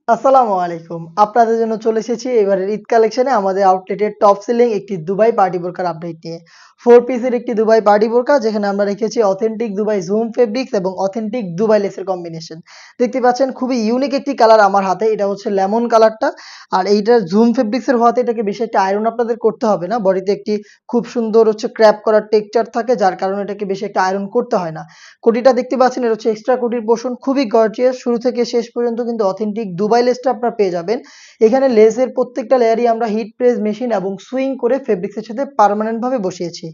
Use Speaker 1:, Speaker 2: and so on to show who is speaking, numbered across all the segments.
Speaker 1: আসসালামু আলাইকুম। আপনাদের জন্য চলে এসেছি এবারের ঈদ কালেকশনে আমাদের আউটলেটের টপ সেলিং একটি দুবাই পার্টি বোরকার আপডেট নিয়ে। 4 পিসের একটি দুবাই পার্টি বোরকা যেখানে আমরা রেখেছি অথেন্টিক দুবাই জুম ফেব্রিক্স এবং অথেন্টিক দুবাই লেসের কম্বিনেশন। দেখতে পাচ্ছেন খুবই ইউনিক একটি কালার আমার হাতে। এটা হচ্ছে লেমন কালারটা। আর এইটার জুম ফেব্রিক্সের হওয়াতে এটাকে বেশি একটা আয়রন আপনাদের করতে হবে না। বডিতে একটি খুব সুন্দর হচ্ছে ক্র্যাপ করার টেক্সচার থাকে যার কারণে এটাকে বেশি একটা আয়রন করতে হয় না। কোটিটা দেখতে পাচ্ছেন এটা হচ্ছে এক্সট্রা কোটির পোরশন খুবই গর্জিয়াস শুরু থেকে শেষ পর্যন্ত কিন্তু অথেন্টিক দুবাই লেসটা আপনারা পেয়ে যাবেন। এখানে লেসের প্রত্যেকটা লেয়ারই আমরা হিট প্রেস মেশিন এবং সুইং করে ফেব্রিক্সের সাথে পার্মানেন্ট ভাবে বসিয়েছি।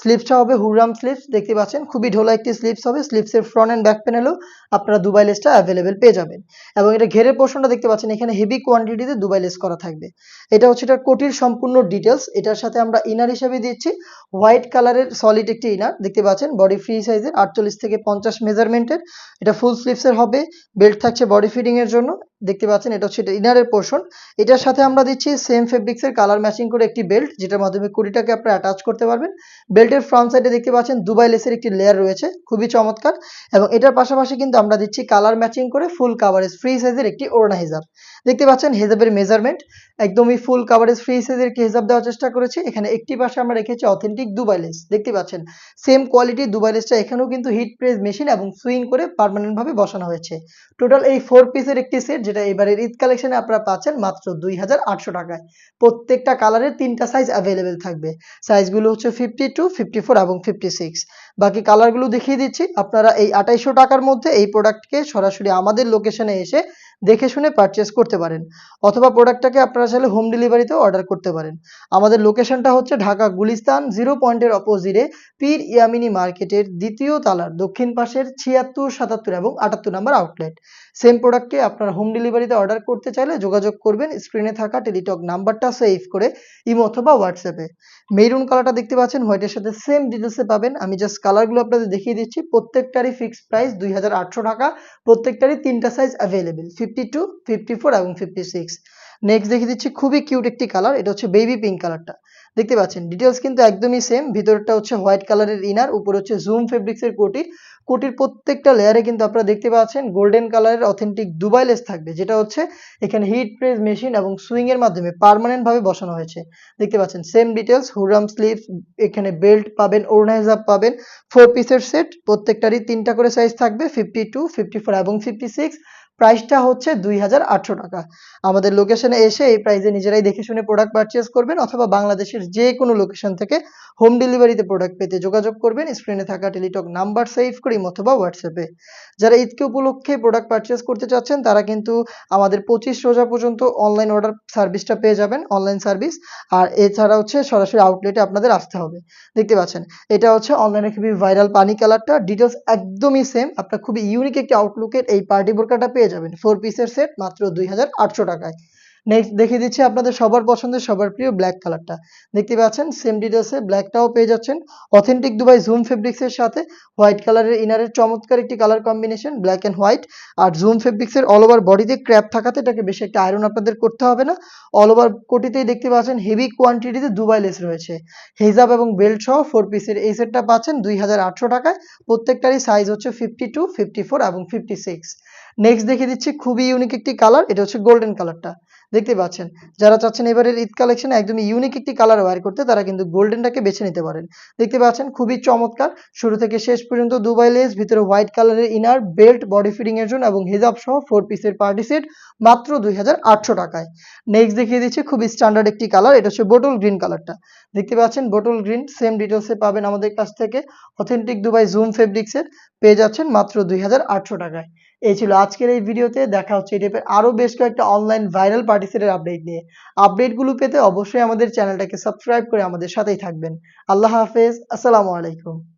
Speaker 1: স্লিপসটা হবে হুররাম স্লিপস দেখতে পাচ্ছেন খুবই ঢোলা একটি স্লিপস হবে। স্লিপসের ফ্রন্ট এন্ড ব্যাক প্যানেলেও আপনারা দুবাই লেসটা অ্যাভেলেবেল পেয়ে যাবেন। এবং এটা ঘেরের পোরশনটা দেখতে পাচ্ছেন এখানে হেভি কোয়ান্টিটিতে দুবাই লেস করা থাকবে। এটা হচ্ছে এটার কোটির সম্পূর্ণ ডিটেলস। এটার সাথে আমরা ইনার হিসেবে দিচ্ছি হোয়াইট কালারের সলিড একটি ইনার দেখতে পাচ্ছেন বডি ফ্রি সাইজের 48 থেকে 50 মেজারমেন্টের। এটা ফুল স্লিভসের হবে। বেল্ট থাকছে বডি ফিটিং এর জন্য। দেখতে পাচ্ছেন এটা হচ্ছে ইনারের পোরশন। এটার সাথে আমরা দিচ্ছি সেম ফেব্রিক্সের কালার ম্যাচিং করে একটি বেল্ট যেটার মাধ্যমে কুড়িটাকে আপনারা অ্যাটাচ করতে পারবেন। বেল্টের ফ্রন্ট সাইডে দেখতে পাচ্ছেন দুবাই লেসের একটি লেয়ার রয়েছে খুবই চমৎকার। এবং এটার পাশাপাশি কিন্তু আমরা দিচ্ছি কালার ম্যাচিং করে ফুল কাভারেজ ফ্রি সাইজের একটি ওড়না হিজাব। দেখতে পাচ্ছেন হিজাবের মেজারমেন্ট একদমই ফুল কাভারেজ ফ্রি সাইজের একটি হিজাব দেওয়ার চেষ্টা করেছি। এখানে একটি পাশে আমরা রেখেছি অথেন্টিক দুবাই লেস দেখতে পাচ্ছেন সেম কোয়ালিটির দুবাই লেসটা এখানেও কিন্তু হিট প্রেস মেশিন এবং সুইং করে পার্মানেন্ট ভাবে বসানো হয়েছে। টোটাল এই 4 পিসের একটি সেট যেটা এবারের ঈদ কালেকশনে আপনারা পাচ্ছেন মাত্র 2800 টাকায়। প্রত্যেকটা কালারের 3টা সাইজ অ্যাভেলেবেল থাকবে। সাইজগুলো হচ্ছে 52, 54 এবং 56। বাকি কালারগুলো দেখিয়ে দিচ্ছি। আপনারা এই 2800 টাকার মধ্যে এই প্রোডাক্টকে সরাসরি আমাদের লোকেশনে এসে দেখে শুনে পারচেজ করতে পারেন। অথবা প্রোডাক্টটাকে আপনারা চাইলে হোম ডেলিভারিতেও অর্ডার করতে পারেন। আমাদের লোকেশনটা হচ্ছে ঢাকা গুলিস্তান 0 পয়েন্টের অপোজিটে পীর ইয়ামিনী মার্কেটের 2য় তলার দক্ষিণ পাশের 76, 77 এবং 78 নম্বর আউটলেট। সেম প্রোডাক্টকে আপনারা হোম ডেলিভারিতে অর্ডার করতে চাইলে যোগাযোগ করবেন স্ক্রিনে থাকা টেলিটক নাম্বারটা সেভ করে ইমো অথবা হোয়াটসঅ্যাপে। মেরুন কালারটা দেখতে পাচ্ছেন হোয়াইটের সাথে সেম ডিটেলসে পাবেন। আমি জাস্ট কালারগুলো আপনাদের দেখিয়ে দিচ্ছি। প্রত্যেকটারই ফিক্সড প্রাইস 2800 টাকা। প্রত্যেকটারই 3টা সাইজ অ্যাভেলেবেল 52, 54 এবং 56। নেক্সট দেখিয়ে দিচ্ছি খুবই কিউট একটি কালার। এটা হচ্ছে বেবি পিঙ্ক কালারটা। দেখতে পাচ্ছেন ডিটেলস কিন্তু একদমই সেম। ভিতরটা হচ্ছে হোয়াইট কালারের ইনার, উপরে হচ্ছে জুম ফেব্রিক্সের কোটি। কোটির প্রত্যেকটা লেয়ারে কিন্তু আপনারা দেখতে পাচ্ছেন গোল্ডেন কালারের অথেন্টিক দুবাই লেস থাকবে যেটা হচ্ছে এখানে হিট প্রেস মেশিন এবং সুইং এর মাধ্যমে পার্মানেন্ট ভাবে বসানো হয়েছে। দেখতে পাচ্ছেন সেম ডিটেলস হুররাম স্লিভস এখানে বেল্ট পাবেন ওড়না হিজাব পাবেন। 4 পিসের সেট প্রত্যেকটারই 3টা করে সাইজ থাকবে 52, 54 এবং 56। প্রাইসটা হচ্ছে 2800 টাকা। আমাদের লোকেশনে এসে এই প্রাইসে নিজেরাই দেখে শুনে প্রোডাক্ট পারচেজ করবেন অথবা বাংলাদেশের যে কোনো লোকেশন থেকে হোম ডেলিভারিতে প্রোডাক্ট পেতে যোগাযোগ করবেন স্ক্রিনে থাকা টেলিটক নাম্বার সেভ করে অথবা হোয়াটসঅ্যাপে। যারা ঈদকে উপলক্ষে প্রোডাক্ট পারচেজ করতে চাচ্ছেন তারা কিন্তু আমাদের 25 রোজা পর্যন্ত অনলাইন অর্ডার সার্ভিসটা পেয়ে যাবেন অনলাইন সার্ভিস। আর এছাড়া হচ্ছে সরাসরি আউটলেটে আপনাদের আসতে হবে। দেখতে পাচ্ছেন এটা হচ্ছে অনলাইনে খুবই ভাইরাল পানি কালারটা। ডিটেলস একদমই সেম। আপনার খুবই ইউনিক একটি আউটলুকের এই পার্টি বোরকাটা পেয়ে যাবেন 4 পিসের সেট মাত্র 2800 টাকায়। নেক্সট দেখিয়ে দিচ্ছি আপনাদের সবার পছন্দের সবার প্রিয় ব্ল্যাক কালারটা। দেখতে পাচ্ছেন সেম ডিটেলসে ব্ল্যাকটাও পেয়ে যাচ্ছেন অথেন্টিক দুবাই জুম ফেব্রিক্সের সাথে হোয়াইট কালারের ইনারের চমৎকার একটি colour combination black and white. আর জুম ফেব্রিক্সের অল ওভার বডিতে ক্র্যাপ থাকাতে এটাকে বেশি একটা আয়রন আপনাদের করতে হবে না। অল ওভার কোটিতেই দেখতে পাচ্ছেন হেভি কোয়ান্টিটিতে দুবাই লেস রয়েছে। হিজাব এবং বেল্ট সহ 4 পিসের এই সেটটা পাচ্ছেন 2800 টাকায়। প্রত্যেকটারই সাইজ হচ্ছে 52, 54 এবং 56। নেক্সট দেখিয়ে দিচ্ছি খুবই ইউনিক একটি কালার। এটা হচ্ছে গোল্ডেন কালারটা। দেখতে পাচ্ছেন যারা চাচ্ছেন এবারের ঈদ কালেকশনে একদমই ইউনিক একটি কালার ওয়্যার করতে তারা কিন্তু গোল্ডেনটাকে বেছে নিতে পারেন। দেখতে পাচ্ছেন খুবই চমৎকার শুরু থেকে শেষ পর্যন্ত দুবাই লেস ভিতরে হোয়াইট কালারের ইনার বেল্ট বডি ফিটিং এর জন্য এবং হিজাব সহ 4 পিসের পার্টি সেট মাত্র 2800 টাকায়। নেক্সট দেখিয়ে দিচ্ছি খুবই স্ট্যান্ডার্ড একটি কালার। এটা হচ্ছে বোটল গ্রিন কালারটা। দেখতে পাচ্ছেন বোটল গ্রিন সেম ডিটেলসে পাবেন আমাদের কাছ থেকে অথেন্টিক দুবাই জুম ফেব্রিক্সের পেয়ে যাচ্ছেন মাত্র 2800 টাকায়। এই ছিল আজকের এই ভিডিওতে। দেখা হচ্ছে এই টাইপের আরো বেশ কয়েকটা অনলাইন ভাইরাল পার্টি সেটের আপডেট নিয়ে। আপডেটগুলো পেতে অবশ্যই আমাদের চ্যানেলটাকে সাবস্ক্রাইব করে আমাদের সাথেই থাকবেন। আল্লাহ হাফেজ। আসসালামু আলাইকুম।